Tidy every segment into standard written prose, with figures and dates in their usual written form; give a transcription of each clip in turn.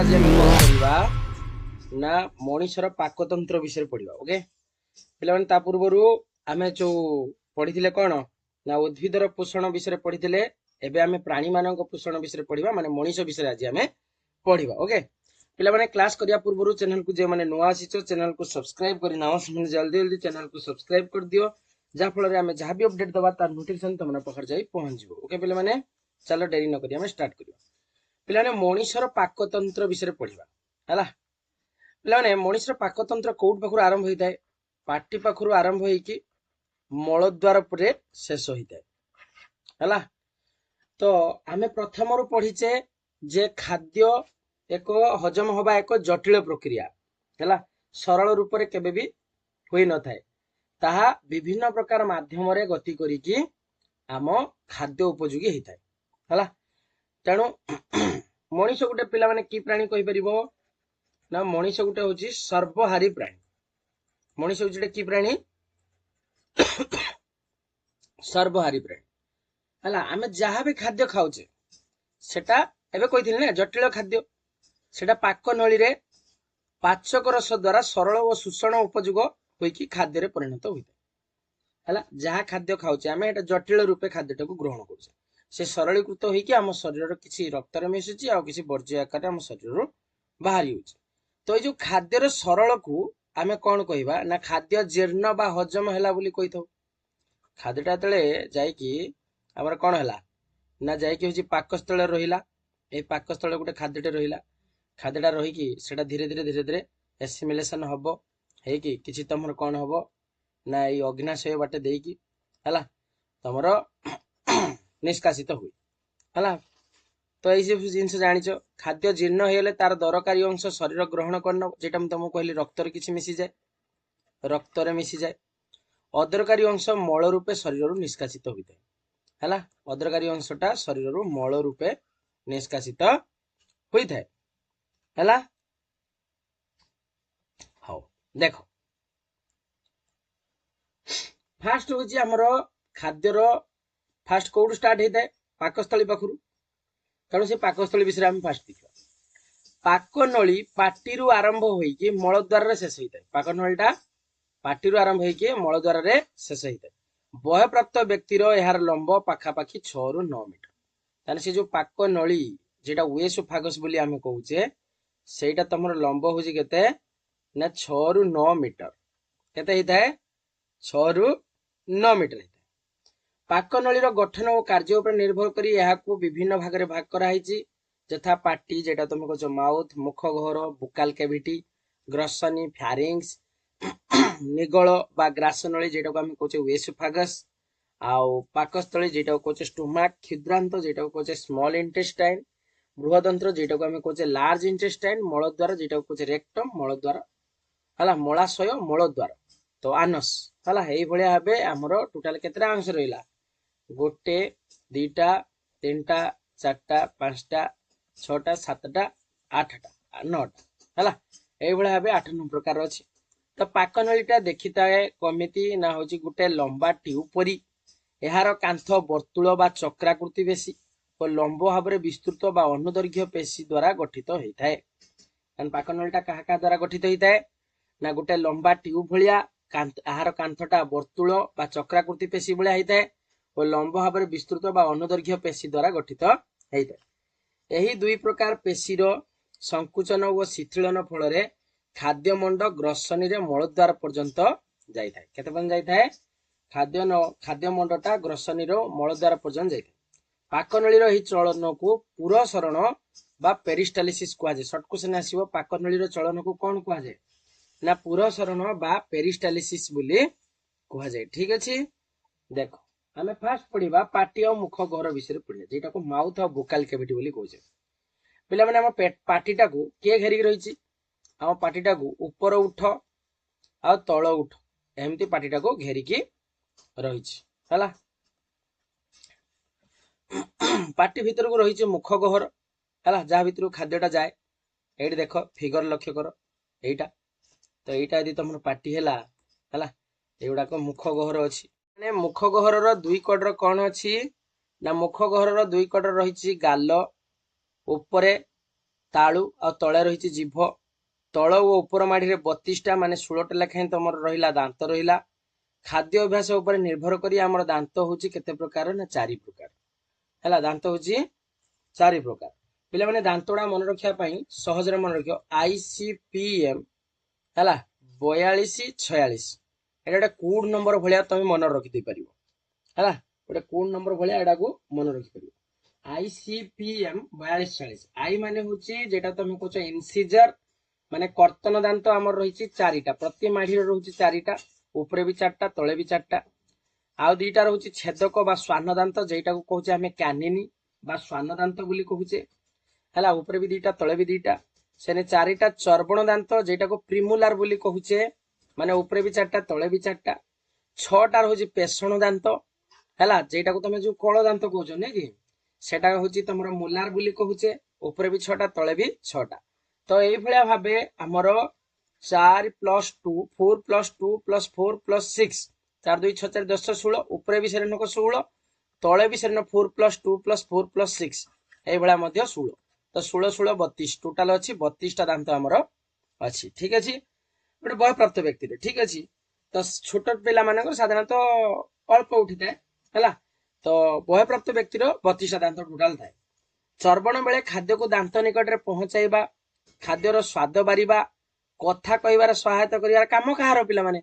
आज हम कौन पढ़िबा ना मनीषर पाकतंत्र विषय पढ़िबा। ओके पिला माने ता पूर्वरु आमे जो पढ़िथिले कोन ना उद्भिदर पोषण विषय पढ़िथिले। एबे आमे प्राणी मानक पोषण विषय पढ़िबा माने मनीष विषय आज आमे पढ़िबा। ओके पिला माने क्लास करिया पूर्वरु चैनल को जे माने नुवा आसीचो चैनल को सब्सक्राइब करि नाओ समझ जल्दी जल्दी चैनल को सब्सक्राइब कर दियो जा फल रे आमे जहां भी अपडेट दबा तार नोटिफिकेशन तमना पखर जाई पहुंच जिवो। ओके पिला माने चलो देरी न करि आमे स्टार्ट करियो। पिला माने मनीषर पाकतंत्र विषय पढ़िबा हला। पिला माने मनीषर पाकतंत्र कोउट पाखुर आरंभ होइताय पाटी पाखुर आरंभ होइकी मलद्वार परे शेष होइताय हला। तो आमे प्रथम रु पढ़िचे जे खाद्य एक हजम होबा एक जटिल प्रक्रिया हला, सरल रूप रे केबे भी होई न थाए। ताहा विभिन्न प्रकार माध्यम रे गति करिकी आम खाद्य उपयोगी होइताय हला। तेणु मनीष गुटे पिला माने की प्राणी कहि परिबो ना मनीष गुटे होची सर्वहारी प्राणी। मनीष होची की प्राणी सर्वहारी प्राणी हला। आमे जहाँ भी खाद्य खाउचे सेटा एबे कहिथिले ना जटिल खाद्य सेटा पाक नळी रे पाचक रस द्वारा सरल और शोषण उपयोग होइकी खाद्य रे परिणत होइताय हला। जहाँ खाद्य खाउचे आमे एटा जटिल रूपे खाद्यटाको ग्रहण करूचे से सरलीकृत होइकी आम शरीर किसी रक्त रे मिसुची आ किसी वर्ज्य आकार आम शरीर बाहरी होची। तो जो खाद्यर सरल को आमे कोन कहिबा ना खाद्य जीर्ण बा हजम हैला बोली कहिथौ। खाद्यटा तळे जाईकी हमर कोन हैला ना जाईकी होची पाकस्थळ रहिला। ए पाकस्थळ गुटे खाद्यटे रहिला, खाद्यटा रहिकी सेटा धीरे धीरे एसिमिलेशन हबो हेकी किछि तमर कोन हबो ना ए अग्नाशय बाटे देईकी हला तमर निष्कासित हुई हला। तो এই যে জিনিস জানিছো খাদ্য জীর্ণ হইলে তার দরকারি অংশ শরীর গ্রহণ করন যেটা আমি তোমাকে কইলি রক্তরে কিছু মিশি যায়, রক্তরে মিশি যায়। অদরকারি অংশ মল রূপে শরীরରୁ নিষ্কাसित ହୋଇଥାଏ ହେଲା। ଅଦରକାରୀ ଅଂଶଟା ଶରୀରରୁ ମଳ ରୂପେ ନିଷ୍କାସିତ ହୋଇଥାଏ ହେଲା। ହଉ ଦେଖ फास्ट होची हमर खाद्यर फास्ट कोड स्टार्ट होता है पाकस्थली पाखरु। तेणु से पाकस्थली विषय हम फास्ट देखा। पाकनळी पाटीरु आरंभ होइकी मलद्वार रे शेष होइताय। पाकनळीटा पाटीरु आरंभ होइकी मलद्वार रे शेष होइताय। बयप्राप्त व्यक्तिर एहार लंब पाखापाखि 6 रु 9 मीटर। ताने से जो पाकनळी जेटा ओएसोफागस बोली आमे कहूचे सेटा तमर लंब होची केते ना 6 रु 9 मीटर। केते हिताय 6 रु 9 मीटर हिताय। पाकनळीर गठन और कार्य उपर निर्भर करी एहाकू विभिन्न भाग रे भाग करा हिची जथा पाटी जेटा तुम कहछो माउथ मुख गहर बुकाल कैविटी ग्रसनी फैरिंग्स निगल बा ग्रासनळी जेटा को हम कहछे ओएसोफागस आउ पाकस्थली जेटा को कहछे स्टोमक क्षुद्रांत जेटा को कहछे स्मॉल इंटेस्टाइन बृहदंत्र जेटा को हम कहछे लार्ज इंटेस्टाइन मलद्वार जेटा को कहछे रेक्टम मलद्वार हला मलाशय मलद्वार तो आनस हला। एई भलिया भाबे हमरो टोटल केतरा अंश रहिला गोटे दीटा तीनटा चारटा पांचटा छटा सातटा आठटा नौटा हला। एई भलिया भाबे 8 9 प्रकार अछि। तो पाकनळीटा देखिताए कमिति ना होची गुटे लंबा ट्यूब परी एहार कांथ वर्तुल बा चक्राकृति बेसी और लंब भाबरे विस्तृत बा अनुदैर्घ्य पेशी द्वारा गठित होइथाय। कान पाकनळीटा काहा का द्वारा गठित होइथाय ना गुटे लंबा ट्यूब भलिया कांथ आहार कांथटा वर्तुल बा चक्राकृति पेशी भलिया होइथाय और लंब भाबरे विस्तृत बा अनुदैर्घ्य पेशी द्वारा गठित होइथाय। एही दुई प्रकार पेशीर संकुचन और शिथिलन फल रे खाद्यमंड ग्रसनी रे मलद्वार पर्यंत जाइथाय। केते पर्यंत जाइथाय खाद्यमंडटा ग्रसनी रो मलद्वार पर्यंत जाइथाय। पाकनळीर एही चलन को पुरसरण बा पेरिस्टालिसिस कुआ जाय। शॉर्ट क्वेश्चन आसीबो पाकनळीर चलन को कोन कुआ जाय ना पुरसरण बा पेरिस्टालिसिस बोली कुआ जाय। ठीक अछि देखो हमें फास्ट पढ़िबा पाटी और मुख गहर विषय पढ़िया जेटा को माउथ और वोकल कैविटी बोली कहउछे। पिला माने हम पाटीटा को के घेरिक रहिछि हम पाटीटा को ऊपर उठ आ तळ उठ एमती पाटीटा को घेरिकी रहिछि हला। पाटी भीतर को रहिछि मुख गहर हला जा भीतर खाद्यटा जाए। एठी देखो फिगर लक्ष्य करो एटा तो एटा यदि तमर पाटी हैला हला एगुडा को मुख गहर अछि माने मुख गहरर दुई कड़र कोन अछि ना मुख गहरर दुई कड़र रहिछि गाल उपरे तालु आ तले रही जीभ तल और ऊपर माड़ी 32टा माने 16टा लेखाएं तुम रहा दांत रहा खाद्य अभ्यास उपर निर्भर करी आमर दांत होची केते प्रकार ना 4 प्रकार हैला दांत होची 4 प्रकार पिला माने दांतडा मन रखिया पई सहज रे मन रखियो ICPM हैला 42 46 एटा कोड नंबर भलिया तुम मन रखि दे परिबो हैला गोटे कोड नंबर भलिया एटा को मन रखि परिबो ICPM 42 46 आई माने होची जेटा तुम कहछ इंसिजर माने कर्तन दांत आमर रही 4टा प्रति माढ़ी रही 4टा ऊपर भी 4टा तले भी 4टा आउ दीटा रही छेदक बा स्वान दांत जेटा को कहछे हमें कैनिनी बा स्वान दांत बोली कहछे हैला ऊपर भी 2टा तले भी 2टा सेने 4टा चर्बण दांत जेटा को प्रिमुलार बोली कहछे माने ऊपर भी 4टा तले भी 4टा 6टा रही पेषण दांत हैला जेटा को तुम जो कळ दांत कहछ नै कि सेटा होची तमरो मुलार बोली कहछे ऊपर भी 6टा तले भी 6टा तो एई भलिया भाबे हमर 4 + 2 4 + 2 + 4 + 6 4 2 6 4 10 16 ऊपर भी सेरन को 16 तले भी सेरन 4 + 2 + 4 + 6 एई भलिया मध्ये 16 तो 16 16 32 टोटल अछि 32टा दांत हमर अछि ठीक अछि गोटे बय प्राप्त व्यक्ति रे ठीक अछि तो छोट पिला मानकर साधारणतः अल्प उठिଥାଏ हैला तो बय प्राप्त व्यक्ति रो 32टा दांत टोटल थाए चर्बण बेले खाद्य को दांत निकट रे पहुंचाइबा खाद्यर स्वाद बारिबा कथा कहबार सहायता करियार काम कहार पिला माने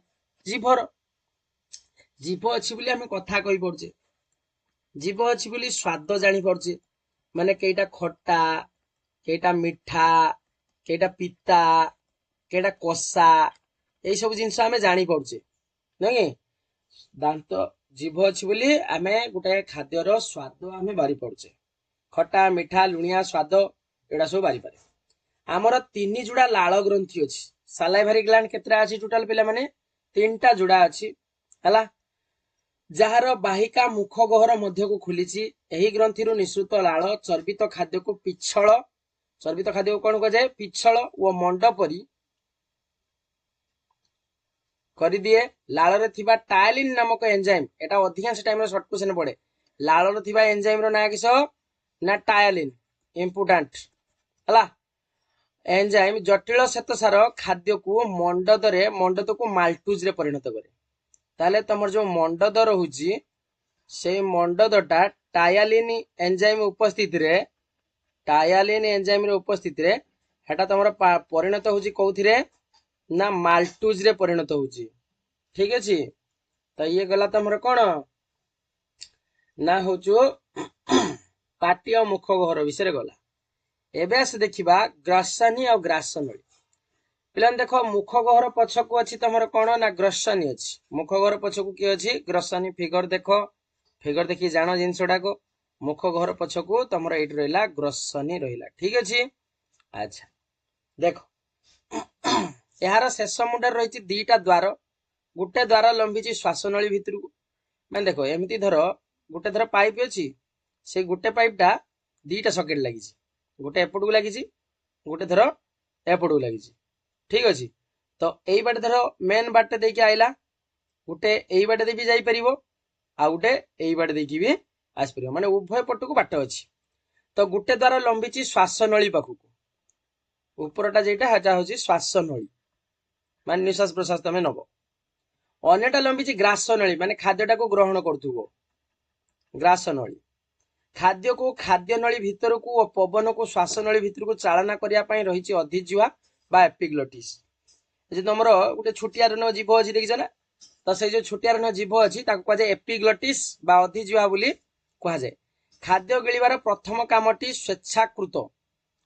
जीभर जीभ अछि बोली हम कथा कहि पड़छे जीभ अछि बोली स्वाद जानि पड़छे माने केटा खट्टा केटा मिठा केटा पिता केटा कसा ए सब जिंस हमें जानि पड़छे नै दांत जीभ अछि बोली हमें गुटे खाद्यर स्वाद हमें बारी पड़छे खट्टा मिठा लुणिया स्वाद एडा सब बारी पारे आमर 3 जुड़ा लाल ग्रंथि अछि सालाइभारी ग्लैंड केतरा अछि टोटल पिला माने 3टा जुड़ा अछि हला जहार बाहिका मुख गहर मध्य को खुलीची एही ग्रंथि रु निसृत लाल चर्बित खाद्य को पिछळ चर्बित खाद्य को कोन को जाय पिछळ ओ मंड परी करि दिए लाल रे थिबा टायलिन नामक एंजाइम एटा अधिकांश टाइम रे शॉर्ट क्वेश्चन पड़े लाल रे थिबा एंजाइम रो ना किसो ना टायलिन इंपोर्टेंट हला एंजाइम जटिल श्वेतसार खाद्य को मंडद को माल्टुज रे परिणत करे ताले तमर जो मंडद रहुची से मंडदटा टायलिन एंजाइम उपस्थित रे हेटा तमर परिणत होची कोउथिरे ना माल्टुज रे परिणत होची ठीक अछि तो ये गला तमर कोन ना होचो पाटी और मुख गहर विषय गला एबे से देखिबा ग्रसनी और ग्रासनली पिलान देखो मुख गहर पछकु अछि तमर कोन ना ग्रसनी अछि मुख गहर पछकु की अछि ग्रसनी फिगर देखो फिगर देखि जानो जिंसडा को मुख गहर पछकु तमर एट रहिला ग्रसनी रहिला ठीक अछि अच्छा देखो यार शेष मुंडर रहिछि 2टा द्वार गुटे द्वार लंबिछि श्वासनली भितर को मैं देखो एमिति धरो गुटे धरो पाइप अछि से गुटे पाइपटा 2टा सॉकेट लागिछि गुटे एपट को लागिछि गुटे धरो एपट को लागिछि ठीक अछि तो एई बाटे धरो मेन बाटे दे के आइला गुटे एई बाटे दे भी जाई परिबो आ गुटे एई बाटे दे की भी आस परिबो माने उभय पट को बाट अछि तो गुटे द्वार लंबिछि श्वासनली पाखु ऊपरटा जेटा हजा होछि श्वासनली माने निश्वास प्रश्वास तमे नबो अन्यटा लंबिछि ग्रासनली माने खाद्यटा को ग्रहण करथुबो ग्रासनली खाद्य को खाद्य नली भीतर को और पवन को श्वासनली भीतर को चालना करिया पई रहिछि अधिजीवा बा एपिग्लोटिस जे तमरो गुटे छोटिया रन जीव अछि देखिछ ना तो से जो छोटिया रन जीव अछि ताको कह जाय एपिग्लोटिस बा अधिजीवा बोली कह जाय खाद्य गिलिबार प्रथम कामटी स्वेच्छाकृत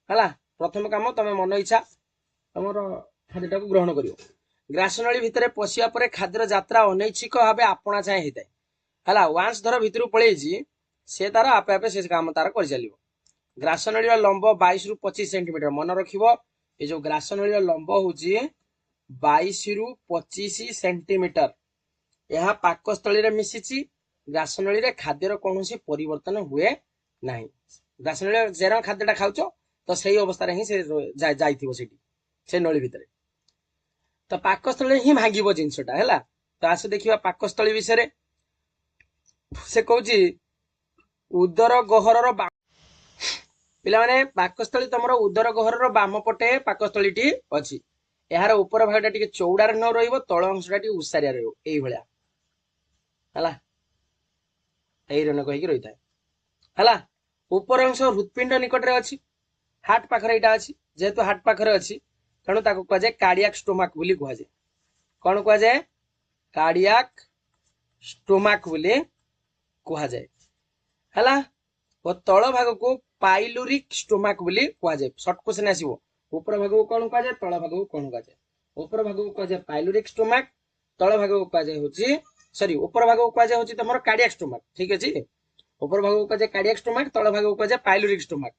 हला प्रथम काम तमे मन इच्छा तमरो खाद्यटा को ग्रहण करियो ग्रासनली भीतर पसिया परे खाद्यर यात्रा अनैच्छिक भाबे आपणा चाहे हिताय हला वांस धर भीतर पळेजी से तार आपे आपे से काम तार कर चलिबो ग्रासनली लंब 22 रु 25 सेंटीमीटर मन रखिबो ए जो ग्रासनली लंब होची 22 रु 25 सेंटीमीटर यह पाकस्थली रे मिसिची ग्रासनली रे खाद्यर कोनोसी परिवर्तन हुए नाही ग्रासनली जेरा खाद्यटा खाउचो तो सही अवस्था रे ही से जाइथिबो सेठी से नळी भितरे तो पाकस्थली ही भांगिबो जिंसटा हैला तो आसे देखिबा पाकस्थली विषय रे से कहूची उदर गहरर पिला माने पाकस्थली तुम उदर गहर बाम पटे पाकस्थली अच्छी यार ऊपर भागटा टिके चौड़ा न रहिबो तळ अंशटा टिके उसारिया रहिबो एई भलिया हला एई रन कहि रही थाए हला ऊपर अंश हृदपिंड निकट रे अछि हार्ट पाखरे एटा अछि जेहेतु हार्ट पाखरे अछि तेणु ताको कह जाय कार्डियाक स्टोमाक बोली कह जाय कोन कह जाय कार्डियाक स्टोमाक बोली कह जाय हला और तळ भाग को पाइलोरिक स्टोमाक बोली कह जाय शॉर्ट क्वेश्चन आसीबो ऊपर भाग को कोन कह जाय तळ भाग को कोन कह जाय ऊपर भाग को कह जाय पाइलोरिक स्टोमाक तळ भाग को कह जाय होची सॉरी ऊपर भाग को कह जाय होची तमरो कार्डियाक स्टोमाक ठीक अछि ऊपर भाग को कह जाय कार्डियाक स्टोमाक तळ भाग को कह जाय पाइलोरिक स्टोमाक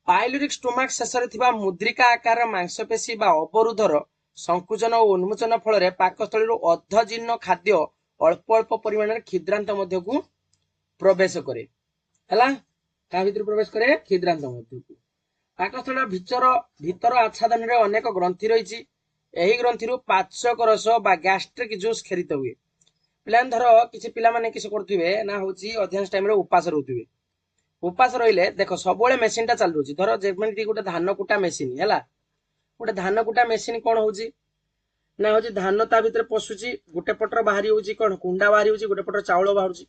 पाइलोरिक स्टोमाक शेषरे थिबा मुद्रिका आकार मांसपेशी बा अवरोधर संकुचन और उन्मोचन फल रे पाकस्थली अर्धजीर्ण खाद्य अल्प अल्प परिमाण रे खिद्रांत मध्य को प्रवेश करे हला का भीतर प्रवेश करे खिद्रांत मध्य को पाकस्थली भीतर आच्छादन रे अनेक ग्रंथि रहिछि एही ग्रंथि रु पाचक रस बा गैस्ट्रिक जूस खेरित हुए प्लान धर किछि पिला माने किछ करथिबे ना होछि अधिकांश टाइम रे उपास रहउथिबे उपास रहिले देखो सबोले मेसिन टा चालू अछि धर जेमति गोटे धान कुटा मेसिन हैला गोटे धान कुटा मेसिन कोन होउछि ना होछि धान ता भीतर पसुछि गोटे पटर बाहरी होउछि कोन कुंडा बाहरी होउछि गोटे पटर चावल बाहरुछि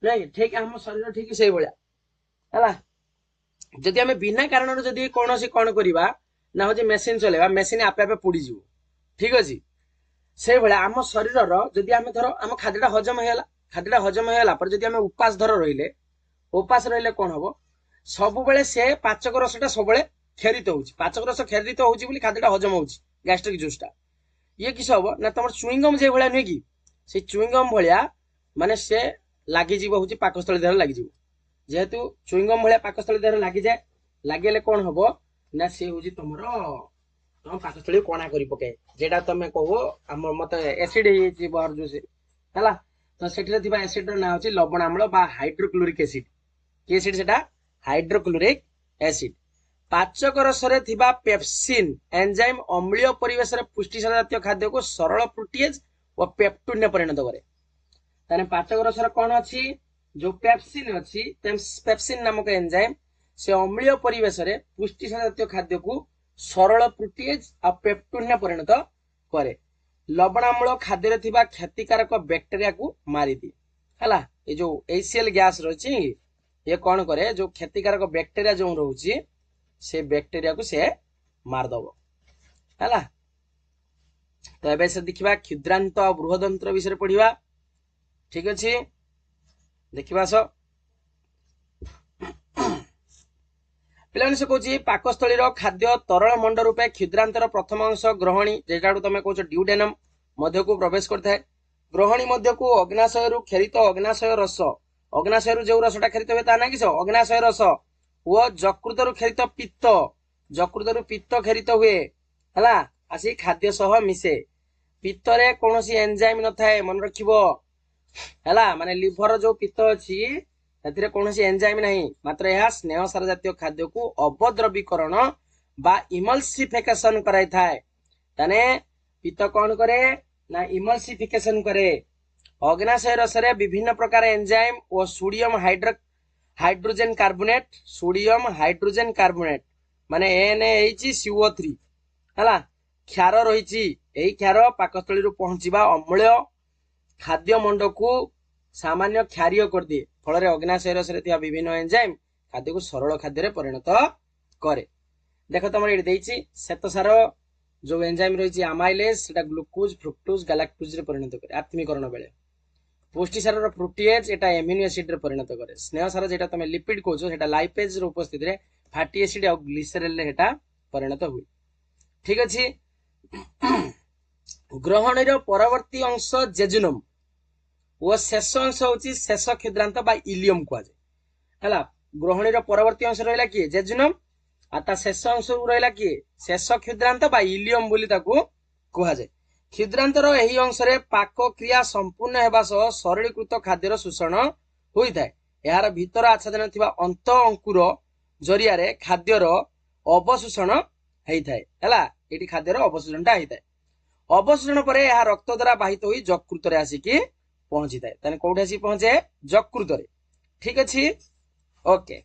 नै ठीक हम शरीर ठीक सेही भलिया हैला जदि हमें बिना कारण जदि कोनोसी कोन करिबा ना होछि मेसिन चलेबा मेसिन आपे आपे पुडी जिवो ठीक अछि सेही भलिया हम शरीर रो जदि हमें धर हम खाद्यटा हजम हेला पर जदि हमें उपास धर रहिले उपास रहिले कोन हबो सब बेले से पाचक रसटा सब बेले खेरित होउछि पाचक रस खेरित होउछि बोली खाद्यटा हजम होउछि गैस्ट्रिक जूसटा ये किस हबो ना तमर चुइंगम जे भलिया नै कि से चुइंगम भलिया माने से लागि जीव होउछि पाकस्थली देह लागि जीव जेहेतु चुइंगम भलिया पाकस्थली देह लागि जाय लागेले कोन हबो ना से होउछि तमरो तम पाकस्थली कोना करि पके जेटा तमे कहबो हम मते एसिड हे बाहर जो से हला तो सेठरे थिबा एसिड रो ना होछि लवण आम्ल बा हाइड्रोक्लोरिक एसिड के एसिड सेटा हाइड्रोक्लोरिक एसिड पाचक रसरे थिबा पेप्सिन एंजाइम अम्लीय परिवेश रे पुष्टिसार जातीय खाद्य को सरल प्रोटीएज और पेप्टून ने परिणत करे ताने पाचक रसरे कोन अछि जो पेप्सिन अछि पेप्सिन नामक एंजाइम से अम्लीय परिवेश रे पुष्टिसार जातीय खाद्य को सरल प्रोटीएज और पेप्टून ने परिणत करे लवण आम्ल खाद्य रे थिबा क्षतिकारक बैक्टीरिया को मारी दी हला ए जो एसीएल गैस रहछि ये कौन करे जो क्षतिकारक बैक्टीरिया जो रहउछि से बैक्टीरिया को से मार दबो हला तो एबे से देखिबा क्षुद्रांत और बृहदंत्र विषय पढिबा ठीक अछि देखिबा सो पिलान से कहछि पाकस्थली रो खाद्य तरल मंड रूपे क्षुद्रांतर प्रथम अंश ग्रहणी जेटाडू तमे कहछ ड्यूडेनम मध्य को प्रवेश करथाय ग्रहणी मध्य को अग्नाशय रु खेरित अग्नाशय रस अग्नाशय रु जो रसटा खेरित होय ता ना किस अग्नाशय रस वो जकृत रु खेरित पित्त खेरित हुए हला आसी खाद्य सह मिसे पित्त रे कोनोसी एंजाइम न थाए मन रखिबो हला माने लिवर जो पित्त अछि एथिरे कोनोसी एंजाइम नाही मात्र यह स्नेह सार जातीय खाद्य को अवद्रवीकरण बा इमल्सिफिकेशन कराई थाए तने पित्त कोन करे ना इमल्सिफिकेशन करे अग्नाशय रस रे विभिन्न प्रकार एंजाइम और सोडियम हाइड्रोजन कार्बोनेट माने NaHCO3 हला क्षार रहिछि एही क्षार पाकस्थली रु पहुंचीबा अम्ल खाद्य मंड को सामान्य क्षारीय कर दिए फल रे अग्नाशय रस रे थिया विभिन्न एंजाइम खाद्य को सरल खाद्य रे परिणत करे देखो तमर एडी देछि श्वेतसार जो एंजाइम रहिछि अमाइलेज सेटा ग्लूकोज फ्रुक्टोज गैलेक्टोज रे परिणत करे आत्मीकरण बेले पुष्टिसार रो प्रोटीएज एटा एमिनो एसिड रे परिणत करे स्नेह सार जेटा तमे लिपिड कहछो सेटा लाइपेज रो उपस्थिति रे फैटी एसिड और ग्लिसरेल रे हेटा परिणत हुए ठीक अछि ग्रहण रो परवर्ती अंश जेजुनम वो शेष अंश होछि शेष क्षुद्रांत बा इलियम को जाय हला ग्रहण रो परवर्ती अंश रहला कि जेजुनम आता शेष अंश रहला कि शेष क्षुद्रांत बा इलियम बोली ताको कहा जाय क्षुद्रांतर एही अंश रे पाक क्रिया संपूर्ण हेबा सह सरलीकृत खाद्यर शोषण होई थाए यार भीतर आच्छादन थिबा अंत अंकुर जरिया रे खाद्यर अवशोषण हेई थाए हला एटी खाद्यर अवशोषणटा हेई थाए अवशोषण परे यह रक्त द्वारा बाहित होई जकृत रे आसी कि पहुंची थाए तने कोठी आसी पहुंचे जकृत रे ठीक अछि ओके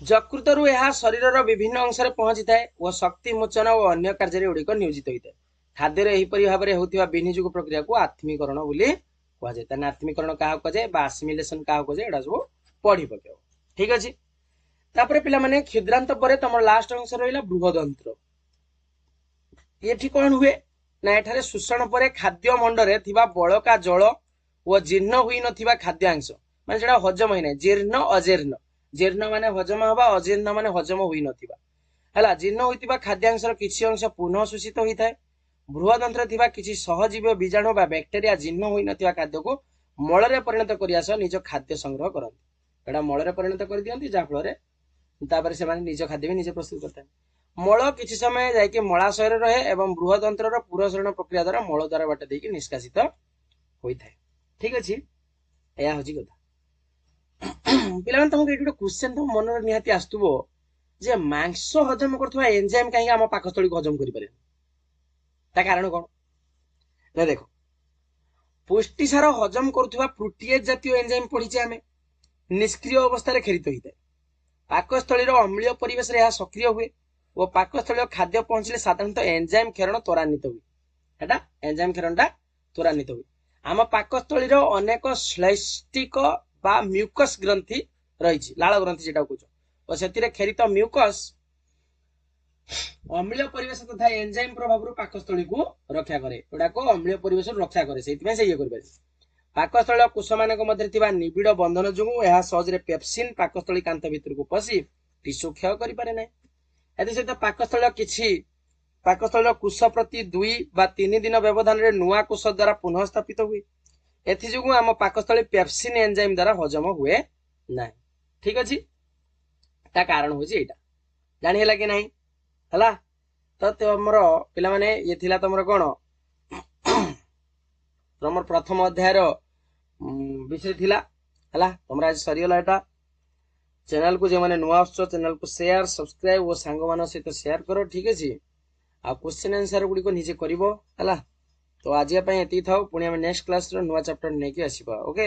ଯକୃତରୁ ଏହା ଶରୀରର ବିଭିନ୍ନ ଅଂଶରେ ପହଞ୍ଚିଥାଏ ଓ ଶକ୍ତି ମୋଚନ ଓ ଅନ୍ୟ କାର୍ଯ୍ୟରେ ଗୁଡିକ ନିୟୋଜିତ ହୋଇଥାଏ। ଖାଦ୍ୟରେ ଏହିପରି ଭାବରେ ହେଉଥିବା ବିନିଯୋଗ ପ୍ରକ୍ରିୟାକୁ ଆତ୍ମୀକରଣ ବୋଲି କୁହାଯାଏ। ତାହେଲେ ଆତ୍ମୀକରଣ କାହାକୁ କୁହାଯାଏ ବା ଆସିମିଲେସନ କାହାକୁ କୁହାଯାଏ, ଏଟା ସବୁ ପଢି ପକେଇବ। ଠିକ ଅଛି। ତାପରେ ପିଲାମାନେ କ୍ଷୁଦ୍ରାନ୍ତ ପରେ ତମର ଲାଷ୍ଟ ଅଂଶ ରହିଲା ବୃହଦନ୍ତ୍ର। ଏଠି କଣ ହୁଏ ନା ଏଠାରେ ଶୋଷଣ ପରେ ଖାଦ୍ୟ ମଣ୍ଡରେ ଥିବା ବଳକା ଜଳ ଓ ଜୀର୍ଣ୍ଣ ହୋଇନଥିବା ଖାଦ୍ୟାଂଶ, ମାନେ ସେଟା ହଜମ ହୋଇନାହିଁ, ଜୀର୍ଣ୍ଣ ଅଜୀର୍ଣ୍ଣ, ଜୀର୍ଣ୍ଣ ମାନେ ହଜମ ହବା, ଅଜୀର୍ଣ୍ଣ ମାନେ ହଜମ ହୋଇନଥିବା ହେଲା, ଜୀର୍ଣ୍ଣ ହୋଇଥିବା ଖାଦ୍ୟାଂଶର କିଛି ଅଂଶ ପୁନଃ ଶୋଷିତ ହୋଇଥାଏ। ବୃହଦନ୍ତ୍ର ଥିବା କିଛି ସହଜୀବ ବୀଜାଣୁ ବା ବ୍ୟାକ୍ଟେରିଆ ଜୀର୍ଣ୍ଣ ହୋଇନଥିବା ଖାଦ୍ୟକୁ ମଳରେ ପରିଣତ କରିବା ସହ ନିଜ ଖାଦ୍ୟ ସଂଗ୍ରହ କରନ୍ତି। ଏଟା ମଳରେ ପରିଣତ କରିଦିଅନ୍ତି, ଯାହାଫଳରେ ତାପରେ ସେମାନେ ନିଜ ଖାଦ୍ୟ ବି ନିଜେ ପ୍ରସ୍ତୁତ କରିଥାନ୍ତି। ମଳ କିଛି ସମୟ ଯାଇକି ମଳାଶୟରେ ରହେ ଏବଂ ବୃହଦନ୍ତ୍ରର ପୁରସରଣ ପ୍ରକ୍ରିୟା ଦ୍ୱାରା ମଳ ଦ୍ୱାର ବାଟ ଦେଇକି ନିଷ୍କାସିତ ହୋଇଥାଏ। ଠିକ ଅଛି, ଏହା ହଉଛି କଥା। ପିଲାମାନେ ତମକୁ ଏଇଠି ଗୋଟେ କ୍ୱେଶ୍ଚନ ତମ ମନରେ ନିହାତି ଆସୁଥିବ ଯେ ମାଂସ ହଜମ କରୁଥିବା ଏନଜାଇମ କାହିଁକି ଆମ ପାକସ୍ଥଳୀକୁ ହଜମ କରିପାରେନି? ତା କାରଣ କଣ ନା ଦେଖ, ପୁଷ୍ଟିସାର ହଜମ କରୁଥିବା ପ୍ରୋଟିଏଜ ଜାତୀୟ ଏନଜାଇମ ପଢିଛେ ଆମେ, ନିଷ୍କ୍ରିୟ ଅବସ୍ଥାରେ କ୍ଷରିତ ହୋଇଥାଏ। ପାକସ୍ଥଳୀର ଅମ୍ଳୀୟ ପରିବେଶରେ ଏହା ସକ୍ରିୟ ହୁଏ ଓ ପାକସ୍ଥଳୀୟ ଖାଦ୍ୟ ପହଞ୍ଚିଲେ ସାଧାରଣତଃ ଏନଜାଇମ କ୍ଷରଣ ତ୍ୱରାନ୍ୱିତ ହୁଏ। ଏଟା ଏନଜାଇମ କ୍ଷରଣଟା ତ୍ୱରାନ୍ୱିତ ହୁଏ। ଆମ ପାକସ୍ଥଳୀର ଅନେକ ଶ୍ଳୈଷ୍ଟିକ ବା ମ୍ୟୁକସ ଗ୍ରନ୍ଥି ରହିଛି, ଲାଳ ଗ୍ରନ୍ଥି ଯେଟା କହୁଛ, ଓ ସେଥିରେ କ୍ଷରିତ ମ୍ୟୁକସ ଅମ୍ଳୀୟ ପରିବେଶ ତଥା ଏନଜାଇମ ପ୍ରଭାବରୁ ପାକସ୍ଥଳୀକୁ ରକ୍ଷା କରେ। ଏଗୁଡାକ ଅମ୍ଳୀୟ ପରିବେଶରୁ ରକ୍ଷା କରେ, ସେଇଥିପାଇଁ ସେ ଇଏ କରିପାରେ। ପାକସ୍ଥଳୀୟ କୋଷମାନଙ୍କ ମଧ୍ୟରେ ଥିବା ନିବିଡ଼ ବନ୍ଧନ ଯୋଗୁଁ ଏହା ସହଜରେ ପେପ୍ସିନ ପାକସ୍ଥଳୀ କାନ୍ଥ ଭିତରକୁ ପଶି ଟିସୁ କ୍ଷୟ କରିପାରେ ନାହିଁ। ଏଥିସହିତ ପାକସ୍ଥଳୀର କୋଷ ପ୍ରତି 2 ବା 3 ଦିନ ବ୍ୟବଧାନରେ ନୂଆ କୋଷ ଦ୍ୱାରା ପୁନଃ ସ୍ଥାପିତ ହୁଏ। ଏଥିଯୋଗୁଁ ଆମ ପାକସ୍ଥଳୀ ପେପ୍ସିନ ଏନଜାଇମ ଦ୍ୱାରା ହଜମ ହୁଏ ନାହିଁ। ଠିକ ଅଛି, ତା କାରଣ ହଉଛି ଏଇଟା। ଜାଣି ହେଲା କି ନାହିଁ? ହେଲା, ତ ତମର ପିଲାମାନେ ଇଏ ଥିଲା ତମର କଣ ତମର ପ୍ରଥମ ଅଧ୍ୟାୟର ବିଷୟ ଥିଲା। ହେଲା, ତମର ଆଜି ସରିଗଲା ଏଟା। ଚ୍ୟାନେଲକୁ ଯେଉଁମାନେ ନୂଆ ଆସୁଛ ଚ୍ୟାନେଲକୁ ସେୟାର, ସବସ୍କ୍ରାଇବ ଓ ସାଙ୍ଗମାନଙ୍କ ସହିତ ସେୟାର କର। ଠିକ ଅଛି, ଆଉ କ୍ୱେଶ୍ଚିନ୍ ଆନ୍ସର ଗୁଡିକ ନିଜେ କରିବ। ହେଲା, ତ ଆଜି ପାଇଁ ଏତିକି ଥାଉ, ପୁଣି ଆମେ ନେକ୍ସଟ କ୍ଲାସର ନୂଆ ଚାପ୍ଟର ନେଇକି ଆସିବା। ଓକେ।